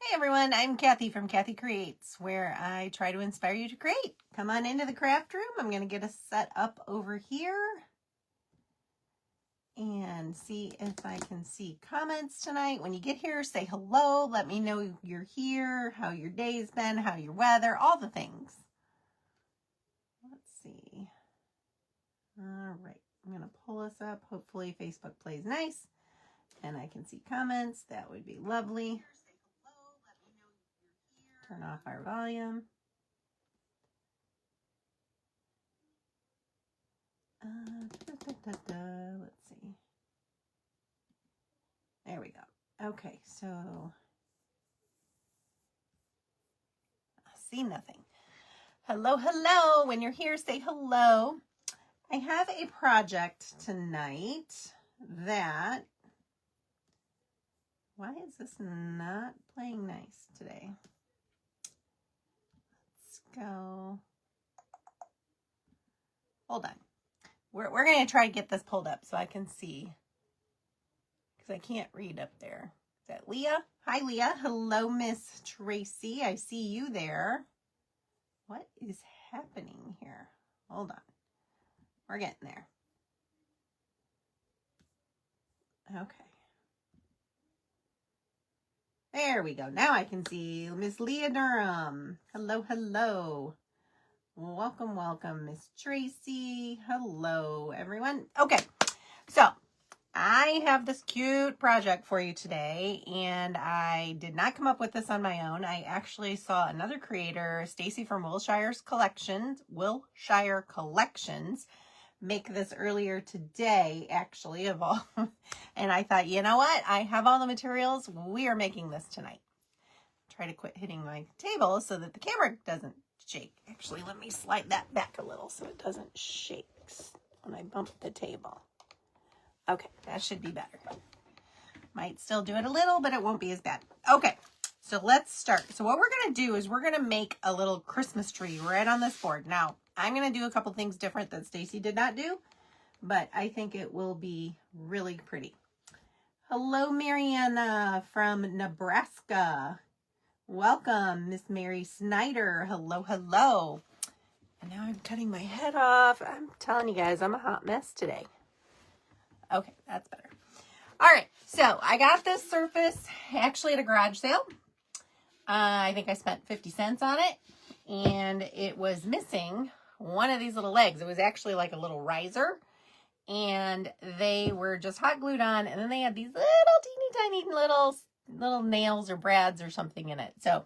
Hey everyone, I'm Kathy from Kathy Creates, where I try to inspire you to create. Come on into the craft room. I'm going to get us set up over here and see if I can see comments tonight. When you get here, say hello. Let me know you're here, how your day's been, how your weather, all the things. Let's see. All right, I'm going to pull us up. Hopefully Facebook plays nice and I can see comments. That would be lovely. Turn off our volume. Let's see. There we go. Okay, so I see nothing. Hello, hello. When you're here, say hello. I have a project tonight that, why is this not playing nice today? Let's go. Hold on. We're going to try to get this pulled up so I can see, because I can't read up there. Is that Leah? Hi, Leah. Hello, Miss Tracy. I see you there. What is happening here? Hold on. We're getting there. Okay. There we go. Now I can see Miss Leah Durham. Hello, hello. Welcome, welcome, Miss Tracy. Hello, everyone. Okay, so I have this cute project for you today, and I did not come up with this on my own. I actually saw another creator, Stacy from Willshire Collections, make this earlier today, actually, of all. And I thought, you know what? I have all the materials. We are making this tonight. Try to quit hitting my table so that the camera doesn't shake. Actually, let me slide that back a little so it doesn't shake when I bump the table. Okay, that should be better. Might still do it a little, but it won't be as bad. Okay, so let's start. So what we're going to do is we're going to make a little Christmas tree right on this board. Now, I'm going to do a couple things different that Stacy did not do, but I think it will be really pretty. Hello, Mariana from Nebraska. Welcome, Miss Mary Snyder. Hello, hello. And now I'm cutting my head off. I'm telling you guys, I'm a hot mess today. Okay, that's better. All right, so I got this surface actually at a garage sale. I think I spent 50 cents on it, and it was missing one of these little legs. It was actually like a little riser, and they were just hot glued on, and then they had these little teeny tiny little nails or brads or something in it. So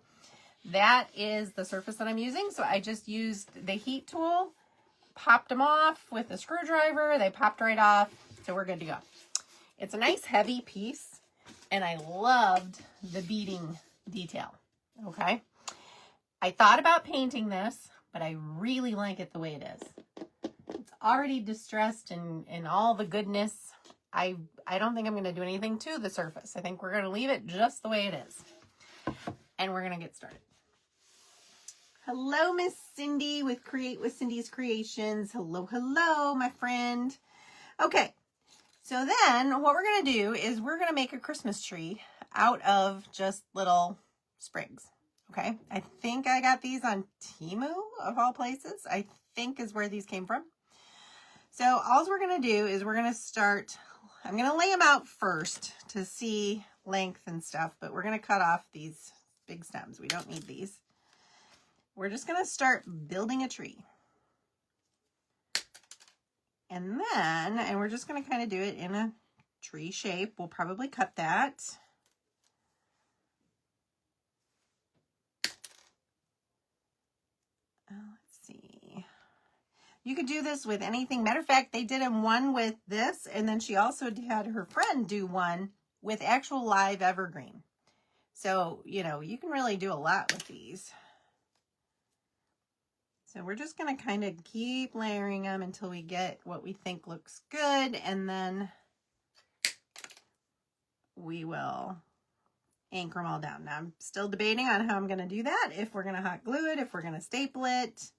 that is the surface that I'm using. So I just used the heat tool, popped them off with a screwdriver. They popped right off. So we're good to go. It's a nice heavy piece, and I loved the beading detail. Okay. I thought about painting this, but I really like it the way it is. It's already distressed and all the goodness. I don't think I'm going to do anything to the surface. I think we're going to leave it just the way it is. And we're going to get started. Hello, Miss Cindy with Create with Cindy's Creations. Hello, hello, my friend. Okay, so then what we're going to do is we're going to make a Christmas tree out of just little sprigs. Okay, I think I got these on Temu, of all places. I think is where these came from. So all we're going to do is we're going to start, I'm going to lay them out first to see length and stuff, but we're going to cut off these big stems. We don't need these. We're just going to start building a tree. And we're just going to kind of do it in a tree shape. We'll probably cut that. Let's see. You could do this with anything. Matter of fact, they did one with this, and then she also had her friend do one with actual live evergreen. So, you know, you can really do a lot with these. So we're just going to kind of keep layering them until we get what we think looks good, and then we will anchor them all down. Now, I'm still debating on how I'm going to do that, if we're going to hot glue it, if we're going to staple it.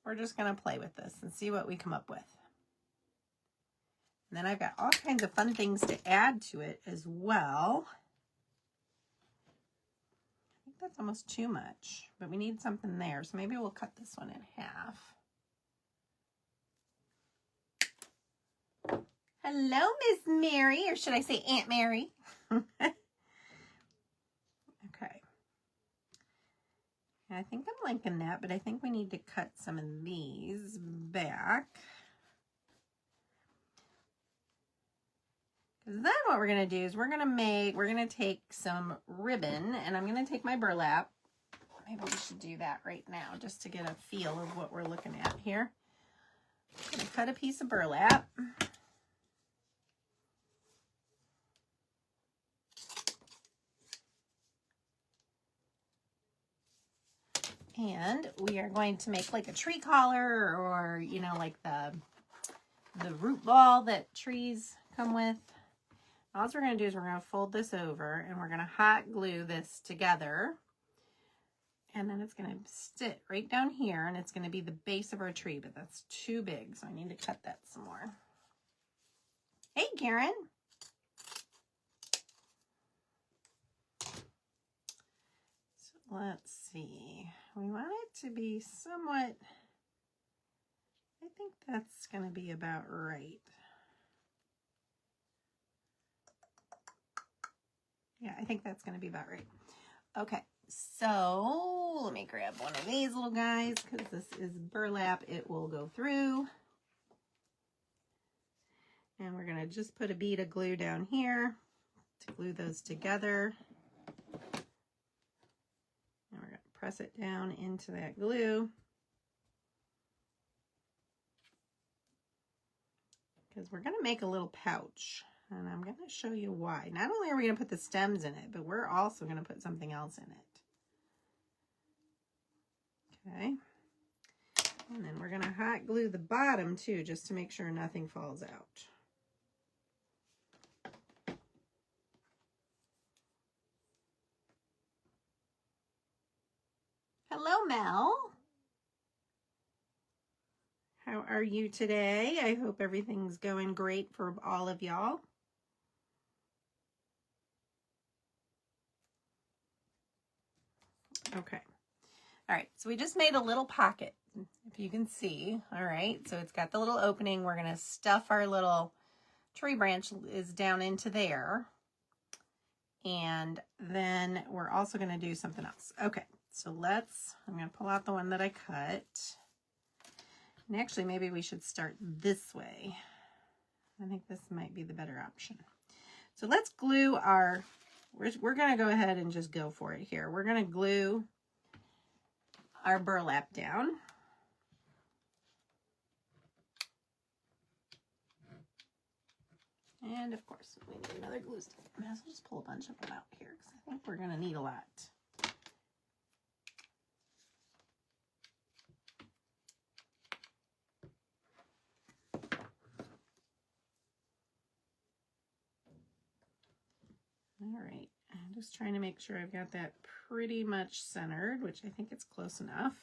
We're just going to play with this and see what we come up with. And then I've got all kinds of fun things to add to it as well. that's almost too much, but we need something there. So maybe we'll cut this one in half. Hello, Miss Mary, or should I say Aunt Mary? Okay. I think I'm liking that, but I think we need to cut some of these back. Because then what we're going to do is we're going to take some ribbon, and I'm going to take my burlap. Maybe we should do that right now just to get a feel of what we're looking at here. I'm going to cut a piece of burlap. And we are going to make like a tree collar, or, you know, like the root ball that trees come with. All we're going to do is we're going to fold this over, and we're going to hot glue this together. And then it's going to sit right down here, and it's going to be the base of our tree, but that's too big, so I need to cut that some more. Hey, Karen. So let's see. We want it to be somewhat, I think that's going to be about right. Yeah, I think that's going to be about right. Okay, so let me grab one of these little guys, because this is burlap. It will go through. And we're going to just put a bead of glue down here to glue those together. And we're going to press it down into that glue. Because we're going to make a little pouch. And I'm going to show you why. Not only are we going to put the stems in it, but we're also going to put something else in it. Okay. And then we're going to hot glue the bottom too, just to make sure nothing falls out. Hello, Mel. How are you today? I hope everything's going great for all of y'all. Okay. All right, so we just made a little pocket, if you can see. All right, so it's got the little opening. We're going to stuff our little tree branch is down into there. And then we're also going to do something else. Okay, so I'm going to pull out the one that I cut. And actually, maybe we should start this way. I think this might be the better option. So let's glue we're going to go ahead and just go for it here. We're going to glue our burlap down. And of course, we need another glue stick. I might as well just pull a bunch of them out here, because I think we're going to need a lot. All right, I'm just trying to make sure I've got that pretty much centered, which I think it's close enough.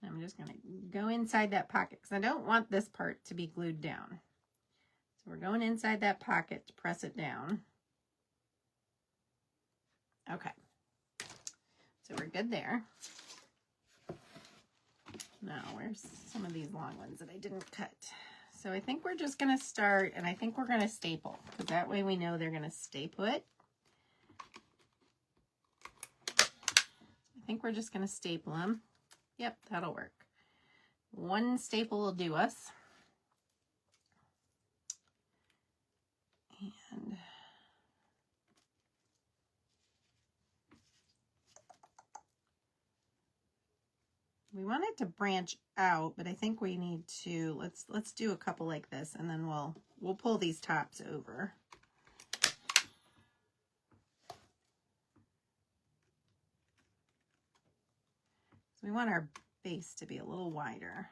I'm just going to go inside that pocket, because I don't want this part to be glued down. So we're going inside that pocket to press it down. Okay, so we're good there. Now, where's some of these long ones that I didn't cut? So I think we're just going to start, and I think we're going to staple, because that way we know they're going to stay put. I think we're just going to staple them. Yep, that'll work. One staple will do us. And we want it to branch out, but I think we need to, let's do a couple like this, and then we'll pull these tops over. So we want our base to be a little wider.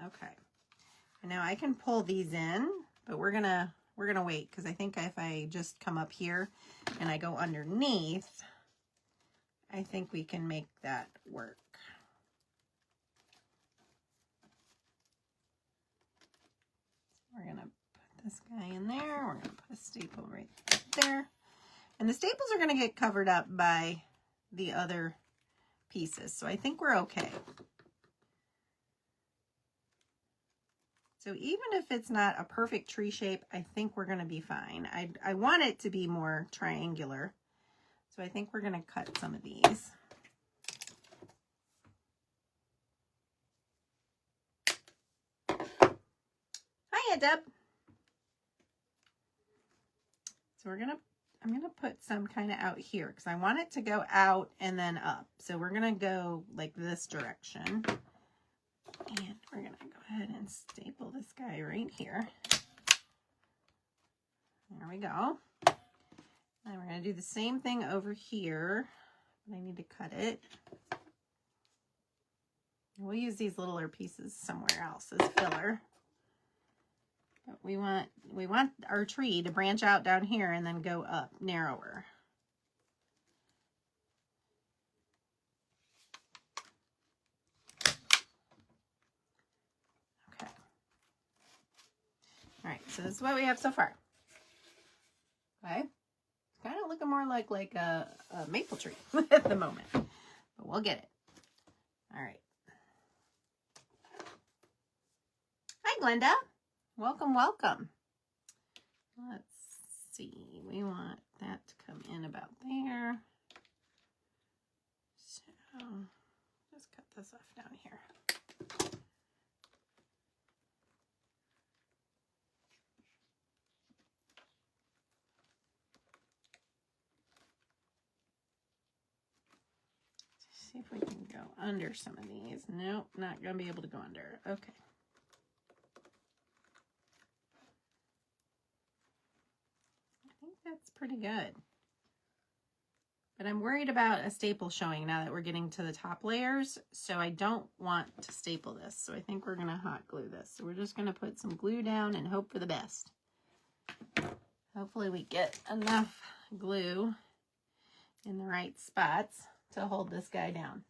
Okay. And now I can pull these in, but we're gonna wait, because I think if I just come up here and I go underneath, I think we can make that work. We're gonna put this guy in there. We're gonna put a staple right there. And the staples are going to get covered up by the other pieces. So I think we're okay. So even if it's not a perfect tree shape, I think we're going to be fine. I want it to be more triangular. So I think we're going to cut some of these. Hiya, Deb. So I'm gonna put some kind of out here because I want it to go out and then up. So we're gonna go like this direction. And we're gonna go ahead and staple this guy right here. There we go. And we're gonna do the same thing over here. But I need to cut it. We'll use these littler pieces somewhere else as filler. But we want our tree to branch out down here and then go up narrower. Okay. All right, so this is what we have so far. Okay. It's kind of looking more like a maple tree at the moment, but we'll get it. All right. Hi, Glenda. Welcome, welcome. Let's see. We want that to come in about there. So just cut this off down here. See if we can go under some of these. Nope, not going to be able to go under. Okay. That's pretty good. But I'm worried about a staple showing now that we're getting to the top layers. So I don't want to staple this. So I think we're going to hot glue this. So we're just going to put some glue down and hope for the best. Hopefully we get enough glue in the right spots to hold this guy down.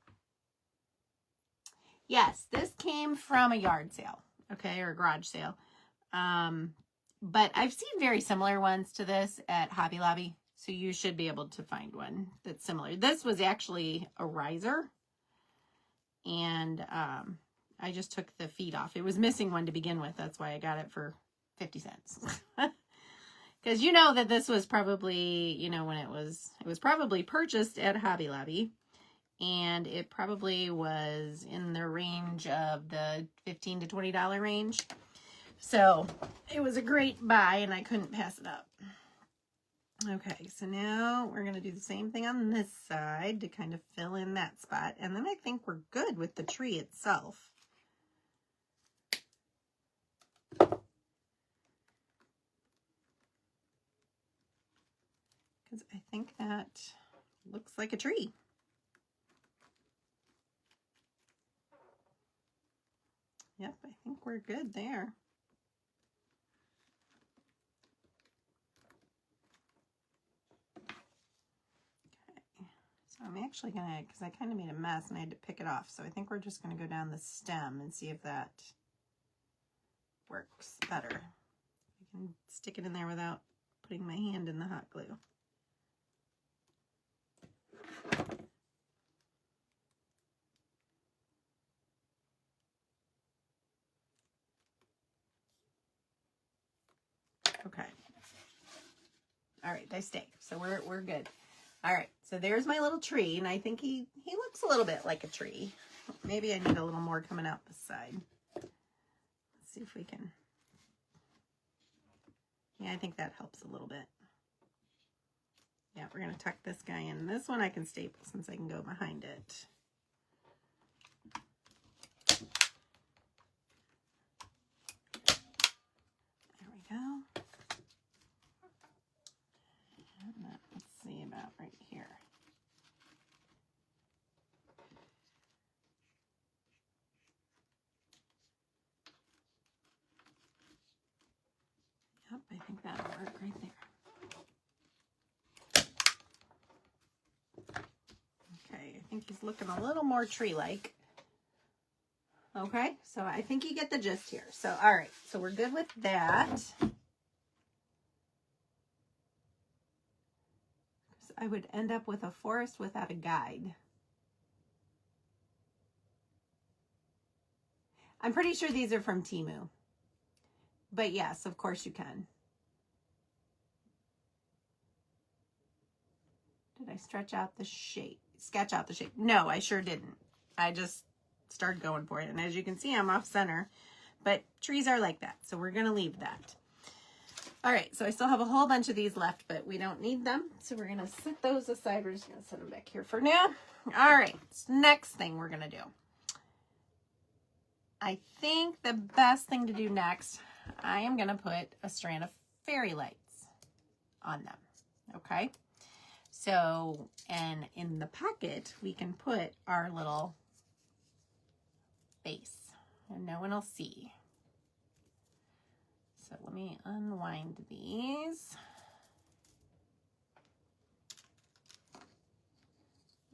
Yes, this came from a yard sale, okay, or a garage sale. But I've seen very similar ones to this at Hobby Lobby, so you should be able to find one that's similar. This was actually a riser, and I just took the feet off. It was missing one to begin with. That's why I got it for 50 cents. Because you know that this was probably, you know, when it was probably purchased at Hobby Lobby, and it probably was in the range of the $15 to $20 range. So it was a great buy and I couldn't pass it up. Okay, so now we're going to do the same thing on this side to kind of fill in that spot. And then I think we're good with the tree itself. Because I think that looks like a tree. Yep, I think we're good there. So I'm actually going to, because I kind of made a mess and I had to pick it off. So I think we're just going to go down the stem and see if that works better. I can stick it in there without putting my hand in the hot glue. Okay. All right, they stay. So we're good. All right, so there's my little tree, and I think he looks a little bit like a tree. Maybe I need a little more coming out this side. Let's see if we can. Yeah, I think that helps a little bit. Yeah, we're going to tuck this guy in. This one I can staple since I can go behind it. There we go. And let's see about right here. Yep, I think that'll work right there. Okay, I think he's looking a little more tree-like. Okay, so I think you get the gist here. So, all right, so we're good with that. I would end up with a forest without a guide. I'm pretty sure these are from Temu. But yes, of course you can. Did I stretch out the shape? Sketch out the shape? No, I sure didn't. I just started going for it. And as you can see, I'm off center. But trees are like that, so we're going to leave that. All right, so I still have a whole bunch of these left, but we don't need them. So we're going to set those aside. We're just going to set them back here for now. All right, so next thing we're going to do. I think the best thing to do next, I am going to put a strand of fairy lights on them, okay? So, and in the pocket, we can put our little base, and no one will see. So let me unwind these.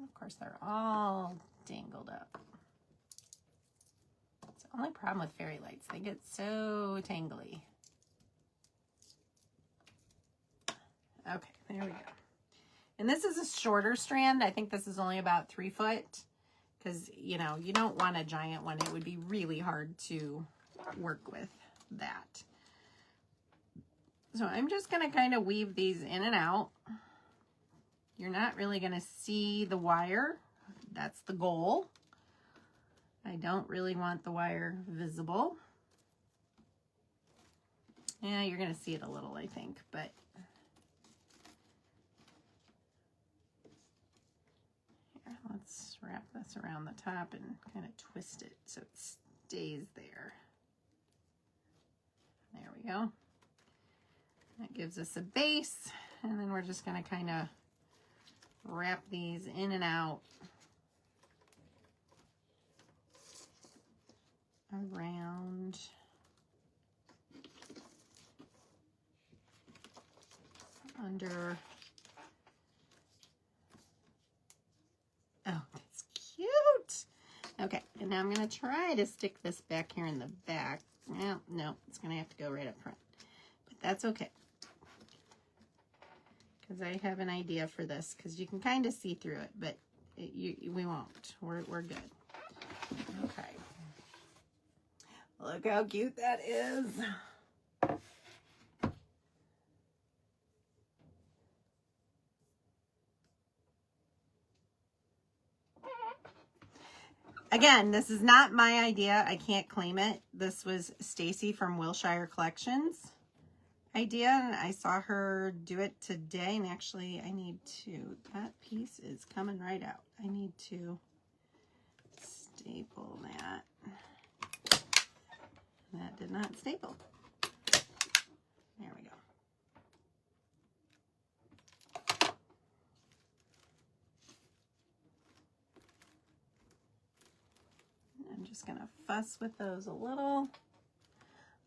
Of course, they're all dangled up. It's the only problem with fairy lights. They get so tangly. Okay, there we go. And this is a shorter strand. I think this is only about 3 foot because, you know, you don't want a giant one. It would be really hard to work with that. So I'm just going to kind of weave these in and out. You're not really going to see the wire. That's the goal. I don't really want the wire visible. Yeah, you're going to see it a little, I think, but here, let's wrap this around the top and kind of twist it so it stays there. There we go. That gives us a base, and then we're just going to kind of wrap these in and out around under. Oh, that's cute. Okay, and now I'm going to try to stick this back here in the back. Well, no, it's going to have to go right up front, but that's okay. Because I have an idea for this, because you can kind of see through it, but we won't. We're good. Okay. Look how cute that is. Again, this is not my idea. I can't claim it. This was Stacy from Willshire Collections idea, and I saw her do it today, and actually I need to, that piece is coming right out. I need to staple that. That did not staple. There we go. I'm just gonna fuss with those a little.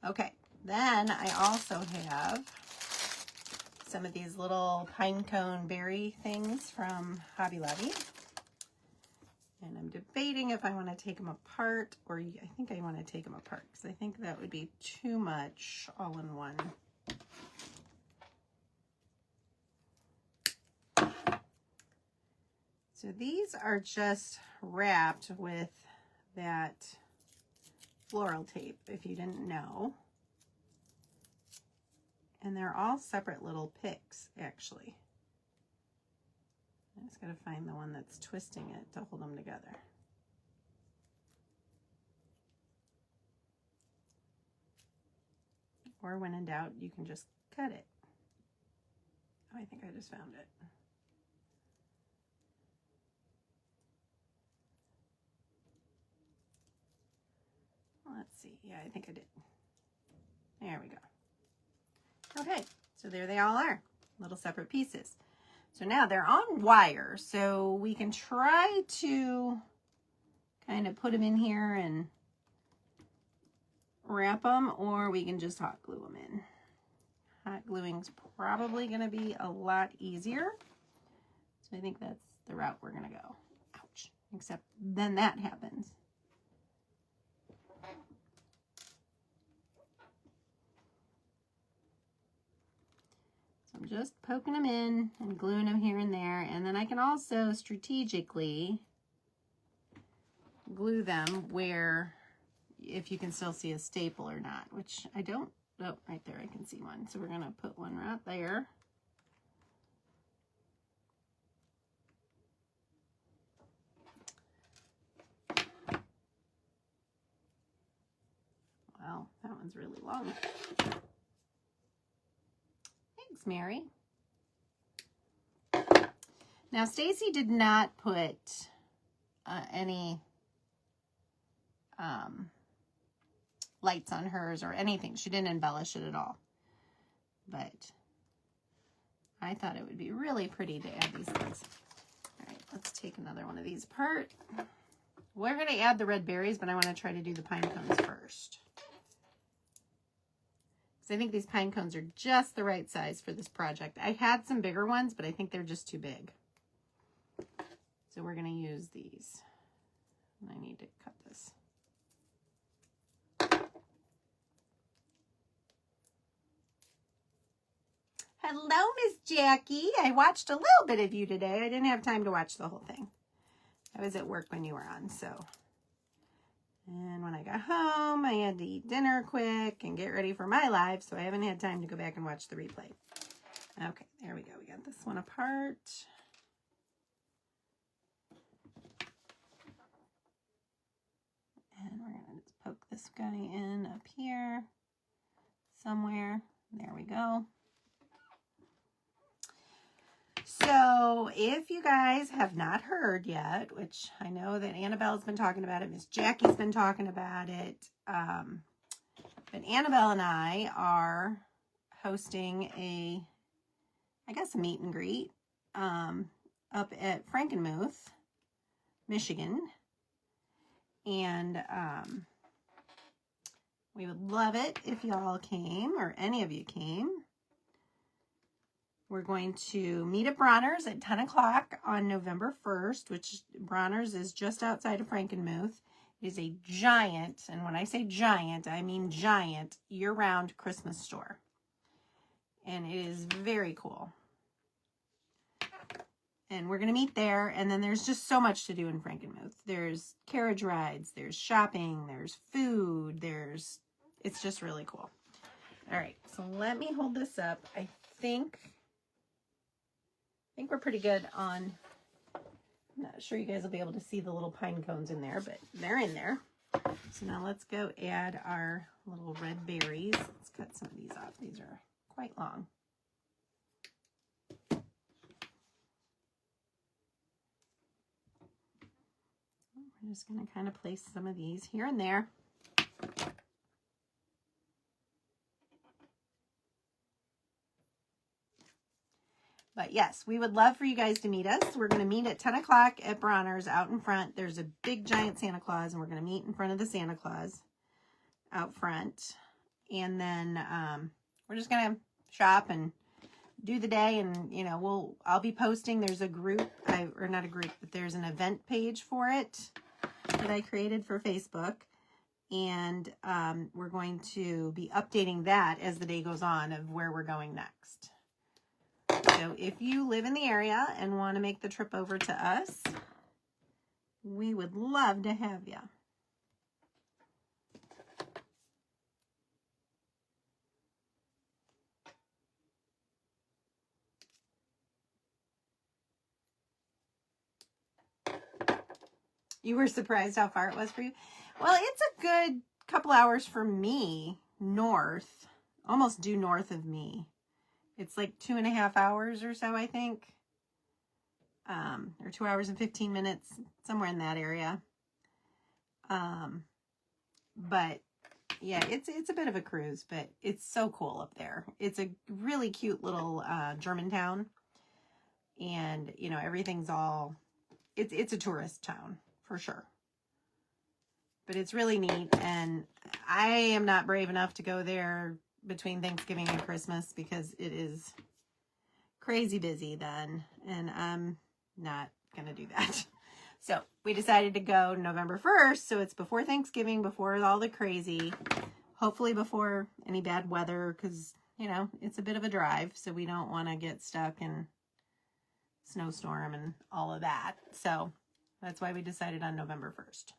Okay. Then I also have some of these little pine cone berry things from Hobby Lobby. And I'm debating if I want to take them apart, or I think I want to take them apart because I think that would be too much all in one. So these are just wrapped with that floral tape, if you didn't know. And they're all separate little picks, actually. I just got to find the one that's twisting it to hold them together. Or when in doubt, you can just cut it. Oh, I think I just found it. Let's see. Yeah, I think I did. There we go. Okay, so there they all are, little separate pieces. So now they're on wire, so we can try to kind of put them in here and wrap them, or we can just hot glue them in. Hot gluing's probably going to be a lot easier. So I think that's the route we're going to go. Ouch. Except then that happens. So I'm I'm just poking them in and gluing them here and there. And then I can also strategically glue them where, if you can still see a staple or not, which I don't. Oh, right there, I can see one. So we're going to put one right there. Well, that one's really long. Thanks, Mary. Now, Stacy did not put any lights on hers or anything. She didn't embellish it at all. But I thought it would be really pretty to add these things. All right, let's take another one of these apart. We're going to add the red berries, but I want to try to do the pine cones first. Because I think these pine cones are just the right size for this project. I had some bigger ones, but I think they're just too big. So we're going to use these. And I need to cut this. Hello, Miss Jackie. I watched a little bit of you today. I didn't have time to watch the whole thing. I was at work when you were on, so. And when I got home, I had to eat dinner quick and get ready for my live, so I haven't had time to go back and watch the replay. Okay, there we go. We got this one apart. And we're going to just poke this guy in up here somewhere. There we go. So if you guys have not heard yet, which I know that Annabelle's been talking about it, Miss Jackie's been talking about it, but Annabelle and I are hosting a meet and greet up at Frankenmuth, Michigan. And we would love it if y'all came, or any of you came. We're going to meet at Bronner's at 10 o'clock on November 1st, which Bronner's is just outside of Frankenmuth. It is a giant, and when I say giant, I mean giant, year-round Christmas store. And it is very cool. And we're going to meet there, and then there's just so much to do in Frankenmuth. There's carriage rides, there's shopping, there's food, it's just really cool. All right, so let me hold this up. I think we're pretty good on, I'm not sure you guys will be able to see the little pine cones in there, but they're in there. So now let's go add our little red berries. Let's cut some of these off. These are quite long. We're just going to kind of place some of these here and there. But yes, we would love for you guys to meet us. We're going to meet at 10 o'clock at Bronner's out in front. There's a big giant Santa Claus, and we're going to meet in front of the Santa Claus out front. And then we're just going to shop and do the day. And, you know, I'll be posting. There's a group, or not a group, but there's an event page for it that I created for Facebook. And we're going to be updating that as the day goes on of where we're going next. So if you live in the area and want to make the trip over to us, we would love to have you. You were surprised how far it was for you? Well, it's a good couple hours from me, north, almost due north of me. It's like 2.5 hours or so, I think. Or 2 hours and 15 minutes, somewhere in that area. But yeah, it's a bit of a cruise, but it's so cool up there. It's a really cute little German town. And, you know, everything's all, it's a tourist town, for sure. But it's really neat, and I am not brave enough to go there between Thanksgiving and Christmas because it is crazy busy then, and I'm not going to do that. So we decided to go November 1st, so it's before Thanksgiving, before all the crazy, hopefully before any bad weather, because you know, it's a bit of a drive, so we don't want to get stuck in snowstorm and all of that. So that's why we decided on November 1st.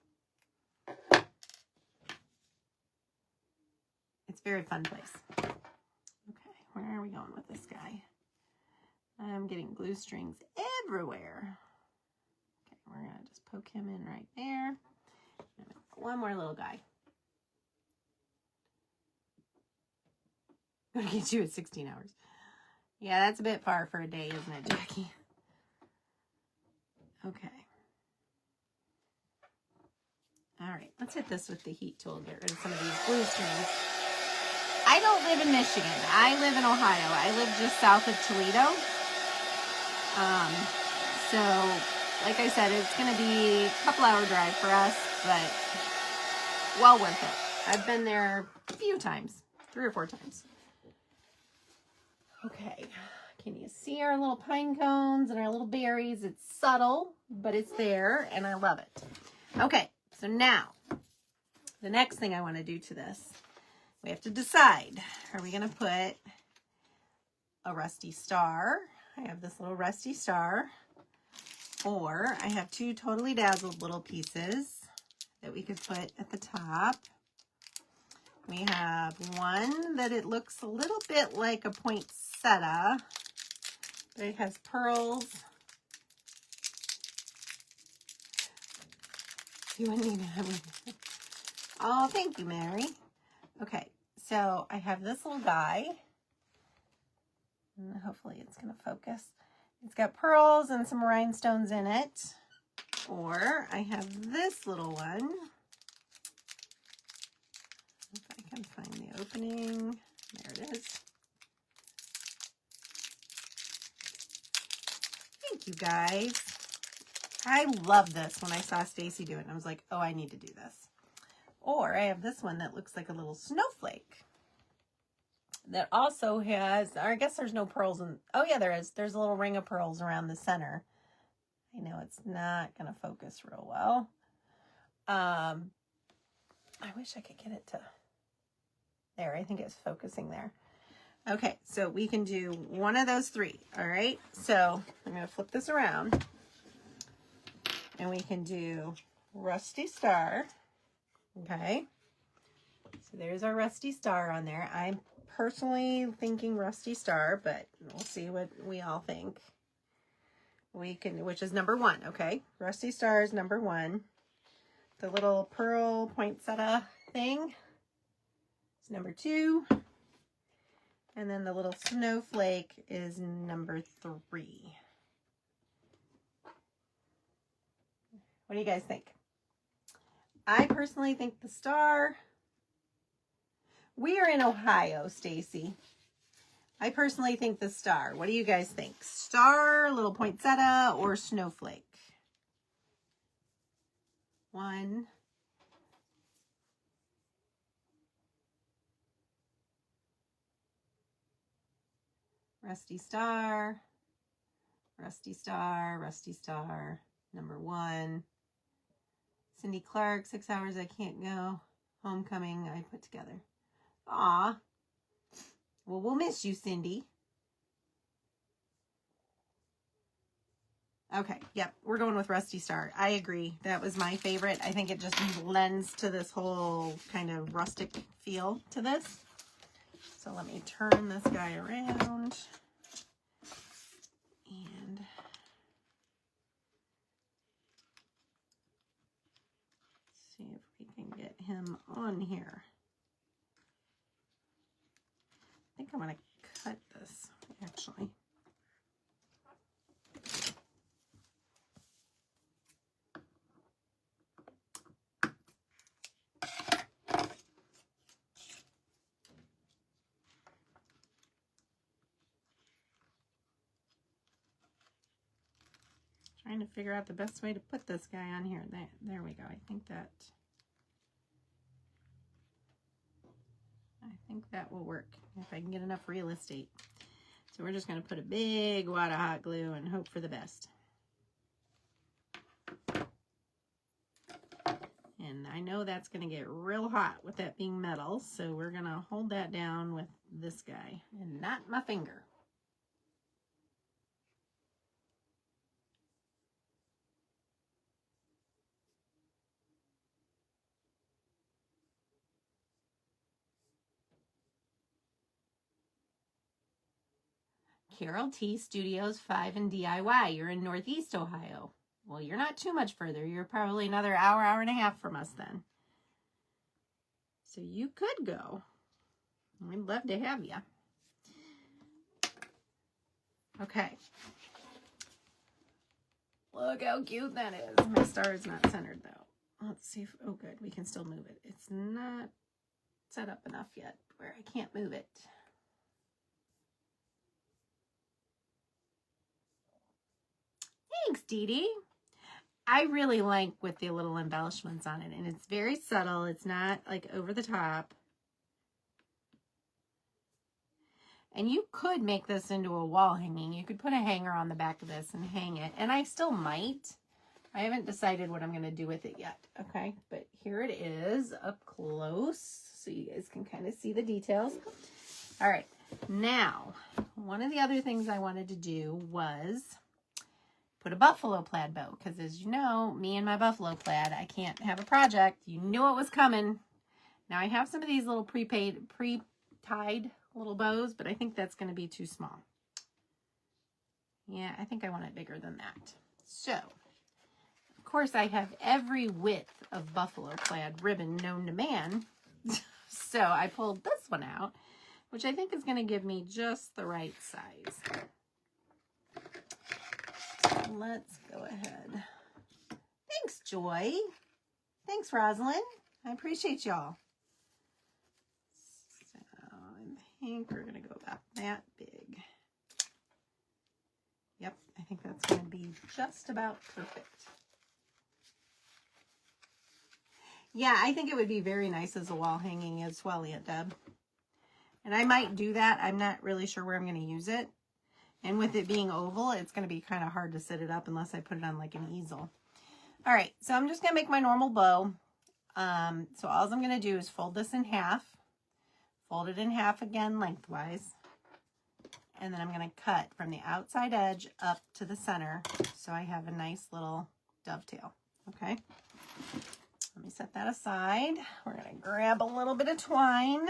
It's a very fun place. Okay, where are we going with this guy? I'm getting glue strings everywhere. Okay, we're going to just poke him in right there. One more little guy. I'm going to get you at 16 hours. Yeah, that's a bit far for a day, isn't it, Jackie? Okay. All right, let's hit this with the heat tool, get rid of some of these glue strings. I don't live in Michigan. I live in Ohio. I live just south of Toledo. So, like I said, it's going to be a couple-hour drive for us, but well worth it. I've been there a few times, 3 or 4 times. Okay, can you see our little pine cones and our little berries? It's subtle, but it's there, and I love it. Okay, so now, the next thing I want to do to this, we have to decide. Are we going to put a rusty star? I have this little rusty star. Or I have 2 totally dazzled little pieces that we could put at the top. We have one that it looks a little bit like a poinsettia, but it has pearls. You wouldn't even have. Oh, thank you, Mary. Okay, so I have this little guy. And hopefully it's going to focus. It's got pearls and some rhinestones in it. Or I have this little one. If I can find the opening. There it is. Thank you, guys. I love this when I saw Stacy do it. And I was like, oh, I need to do this. Or I have this one that looks like a little snowflake. That also has, or I guess there's no pearls in, oh yeah, there is. There's a little ring of pearls around the center. I know it's not going to focus real well. I wish I could get it to, there, I think it's focusing there. Okay, so we can do one of those 3, all right? So I'm going to flip this around. And we can do Rusty Star, okay? So there's our Rusty Star on there. I'm personally thinking Rusty Star, but we'll see what we all think. We can, which is number 1, okay? Rusty Star is number 1. The little pearl poinsettia thing is number 2. And then the little snowflake is number 3. What do you guys think? I personally think the star. We are in Ohio, Stacy. I personally think the star. What do you guys think? Star, little poinsettia, or snowflake? 1. Rusty Star. Rusty Star. Rusty Star. Number 1. Cindy Clark, 6 hours I can't go. Homecoming I put together. Aw. Well, we'll miss you, Cindy. Okay, yep, we're going with Rusty Star. I agree. That was my favorite. I think it just lends to this whole kind of rustic feel to this. So let me turn this guy around. And see if we can get him on here. I think I'm going to cut this, actually. Trying to figure out the best way to put this guy on here. There we go. I think that will work if I can get enough real estate. So we're just going to put a big wad of hot glue and hope for the best. And and I know that's going to get real hot with that being metal, so we're going to hold that down with this guy and not my finger. Carol T Studios 5 and DIY. You're in Northeast Ohio. Well, you're not too much further. You're probably another hour, hour and a half from us then. So you could go. We'd love to have you. Okay. Look how cute that is. My star is not centered though. Let's see if, oh good, we can still move it. It's not set up enough yet where I can't move it. Thanks, Dee Dee. I really like with the little embellishments on it, and it's very subtle. It's not like over the top. And you could make this into a wall hanging. You could put a hanger on the back of this and hang it, and I still might. I haven't decided what I'm going to do with it yet, okay? But here it is up close, so you guys can kind of see the details. All right, now, one of the other things I wanted to do was put a buffalo plaid bow, because as you know, me and my buffalo plaid, I can't have a project. You knew it was coming. Now I have some of these little pre-tied little bows, but I think that's going to be too small. Yeah, I think I want it bigger than that. So, of course, I have every width of buffalo plaid ribbon known to man. So I pulled this one out, which I think is going to give me just the right size. Let's go ahead. Thanks, Joy. Thanks, Rosalind. I appreciate y'all. So I think we're going to go about that big. Yep, I think that's going to be just about perfect. Yeah, I think it would be very nice as a wall hanging as well, Aunt Deb. And I might do that. I'm not really sure where I'm going to use it. And with it being oval, it's going to be kind of hard to sit it up unless I put it on like an easel. All right, so I'm just going to make my normal bow. So all I'm going to do is fold this in half. Fold it in half again lengthwise. And then I'm going to cut from the outside edge up to the center so I have a nice little dovetail. Okay, let me set that aside. We're going to grab a little bit of twine.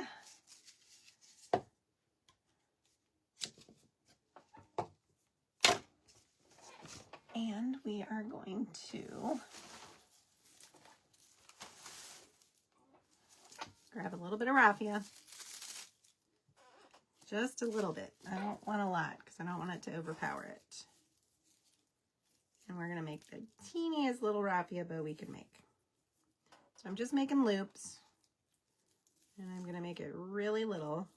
And we are going to grab a little bit of raffia. Just a little bit. I don't want a lot because I don't want it to overpower it. And we're going to make the teeniest little raffia bow we can make. So I'm just making loops. And I'm going to make it really little.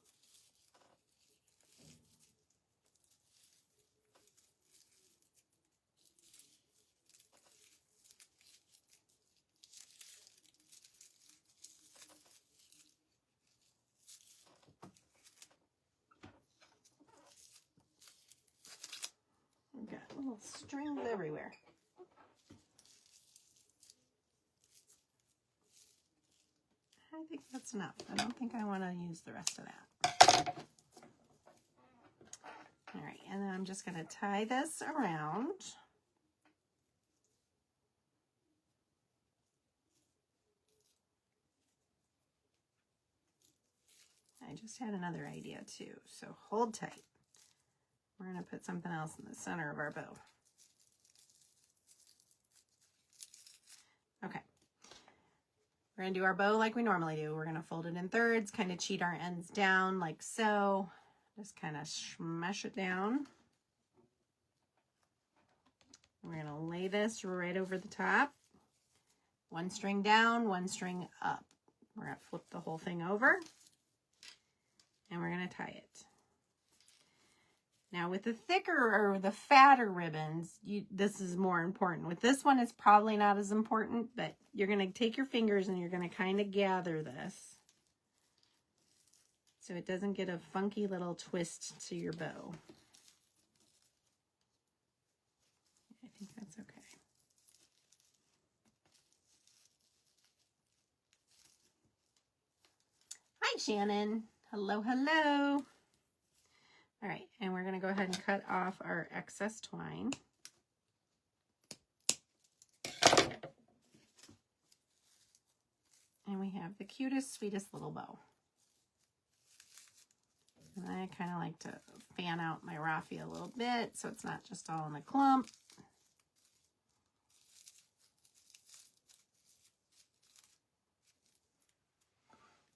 Got little strings everywhere. I think that's enough. I don't think I want to use the rest of that. All right, and then I'm just going to tie this around. I just had another idea too, so hold tight. We're going to put something else in the center of our bow. Okay. We're going to do our bow like we normally do. We're going to fold it in thirds, kind of cheat our ends down like so. Just kind of smash it down. We're going to lay this right over the top. One string down, one string up. We're going to flip the whole thing over. And we're going to tie it. Now with the thicker or the fatter ribbons, this is more important. With this one, it's probably not as important, but you're going to take your fingers and you're going to kind of gather this so it doesn't get a funky little twist to your bow. I think that's okay. Shannon. Hello, hello. All right, and we're gonna go ahead and cut off our excess twine. And we have the cutest, sweetest little bow. And I kind of like to fan out my raffia a little bit so it's not just all in a clump.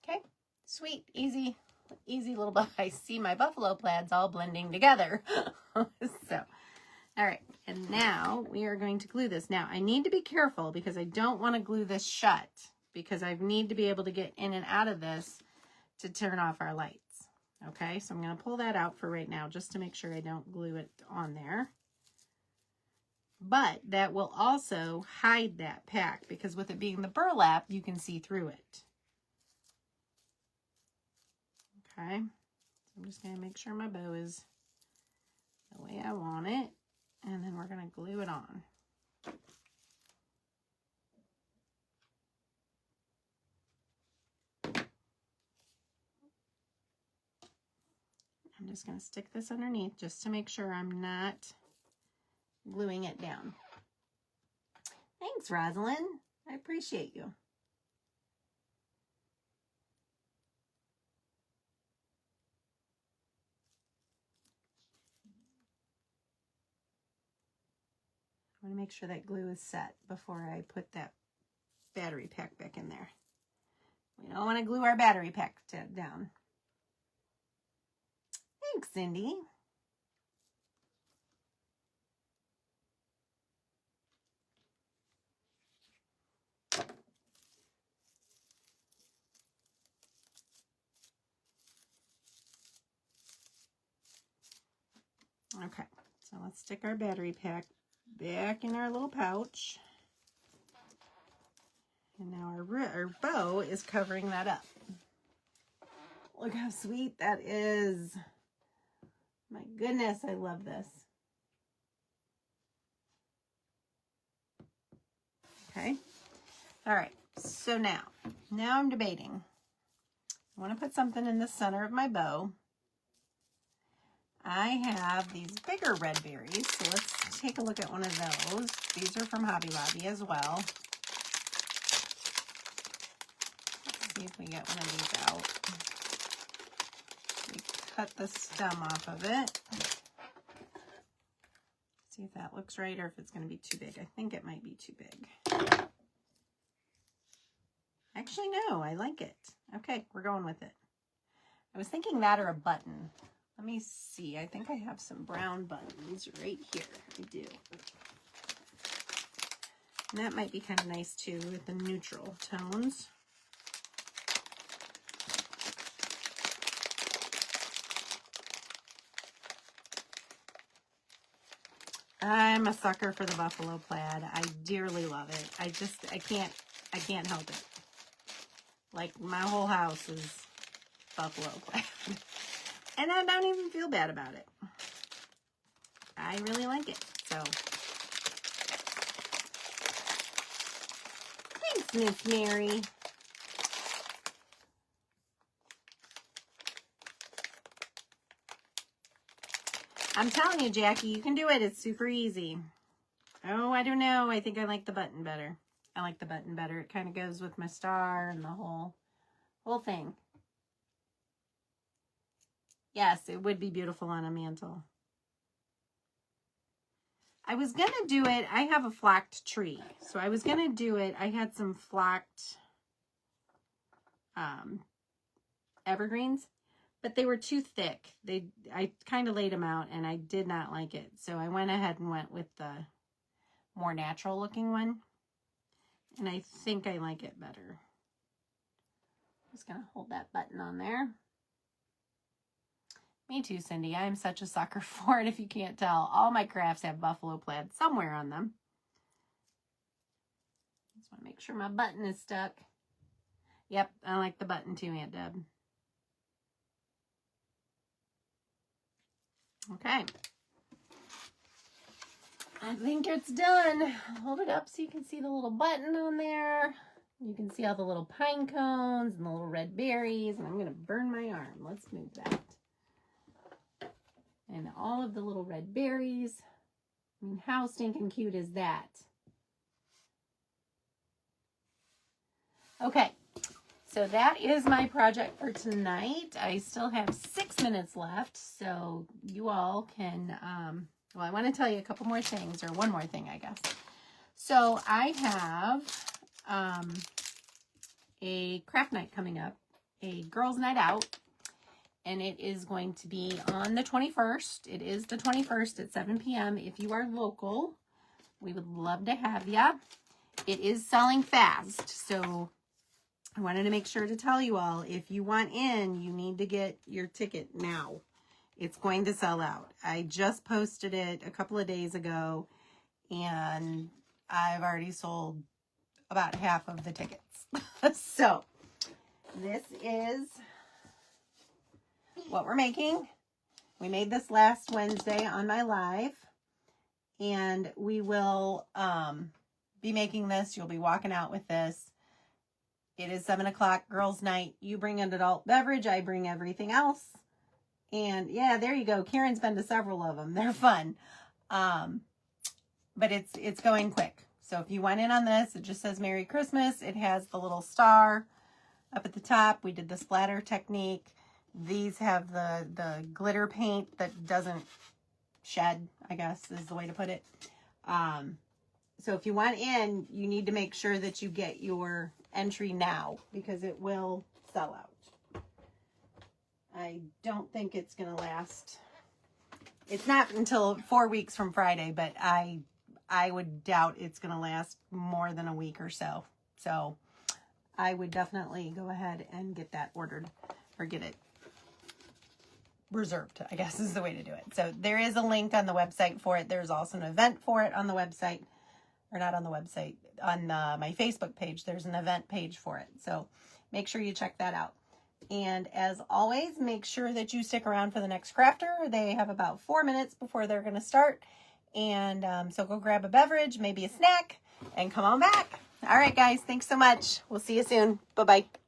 Okay, sweet, easy little bow. I see my buffalo plaids all blending together. So, all right, and now we are going to glue this. Now, I need to be careful because I don't want to glue this shut because I need to be able to get in and out of this to turn off our lights. Okay, so I'm going to pull that out for right now just to make sure I don't glue it on there. But that will also hide that pack because with it being the burlap, you can see through it. Okay, so I'm just going to make sure my bow is the way I want it, and then we're going to glue it on. I'm just going to stick this underneath just to make sure I'm not gluing it down. Thanks, Rosalind. I appreciate you. I want to make sure that glue is set before I put that battery pack back in there. We don't want to glue our battery pack down. Thanks, Cindy. Okay, so let's stick our battery pack back in our little pouch. And now our bow is covering that up. Look how sweet that is. My goodness, I love this. Okay. All right. So now I'm debating. I want to put something in the center of my bow. I have these bigger red berries, so let's take a look at one of those. These are from Hobby Lobby as well. Let's see if we get one of these out. We cut the stem off of it. See if that looks right or if it's going to be too big. I think it might be too big. Actually, no, I like it. Okay, we're going with it. I was thinking that or a button. Let me see. I think I have some brown buttons right here. I do. And that might be kind of nice too with the neutral tones. I'm a sucker for the buffalo plaid. I dearly love it. I can't help it. Like my whole house is buffalo plaid. And I don't even feel bad about it. I really like it. So thanks, Miss Mary. I'm telling you, Jackie, you can do it. It's super easy. Oh, I don't know. I think I like the button better. I like the button better. It kind of goes with my star and the whole thing. Yes, it would be beautiful on a mantle. I was going to do it. I have a flocked tree. So I was going to do it. I had some flocked evergreens, but they were too thick. I kind of laid them out and I did not like it. So I went ahead and went with the more natural looking one. And I think I like it better. Just going to hold that button on there. Me too, Cindy. I'm such a sucker for it if you can't tell. All my crafts have buffalo plaid somewhere on them. Just want to make sure my button is stuck. Yep, I like the button too, Aunt Deb. Okay. I think it's done. Hold it up so you can see the little button on there. You can see all the little pine cones and the little red berries, and I'm going to burn my arm. Let's move that. And all of the little red berries. I mean, how stinking cute is that? Okay, so that is my project for tonight. I still have 6 minutes left, so you all can, well, I want to tell you a couple more things, or one more thing, I guess. So I have a craft night coming up, a girls' night out, and it is going to be on the 21st. It is the 21st at 7 p.m. If you are local, we would love to have you. It is selling fast, so I wanted to make sure to tell you all, if you want in, you need to get your ticket now. It's going to sell out. I just posted it a couple of days ago, and I've already sold about half of the tickets. So this is what we're making. We made this last Wednesday on my live, and we will be making this. You'll be walking out with this. It is 7 o'clock, girls' night. You bring an adult beverage. I bring everything else. And yeah, there you go. Karen's been to several of them. They're fun. But it's going quick. So if you went in on this, it just says Merry Christmas. It has the little star up at the top. We did the splatter technique. These have the glitter paint that doesn't shed, I guess is the way to put it. So if you want in, you need to make sure that you get your entry now, because it will sell out. I don't think it's going to last. It's not until 4 weeks from Friday, but I would doubt it's going to last more than a week or so. So I would definitely go ahead and get that ordered, or get it reserved, I guess is the way to do it. So there is a link on the website for it. There's also an event for it on the website, or not on the website, on my Facebook page. There's an event page for it. So make sure you check that out. And as always, make sure that you stick around for the next crafter. They have about 4 minutes before they're going to start. And so go grab a beverage, maybe a snack, and come on back. All right, guys. Thanks so much. We'll see you soon. Bye-bye.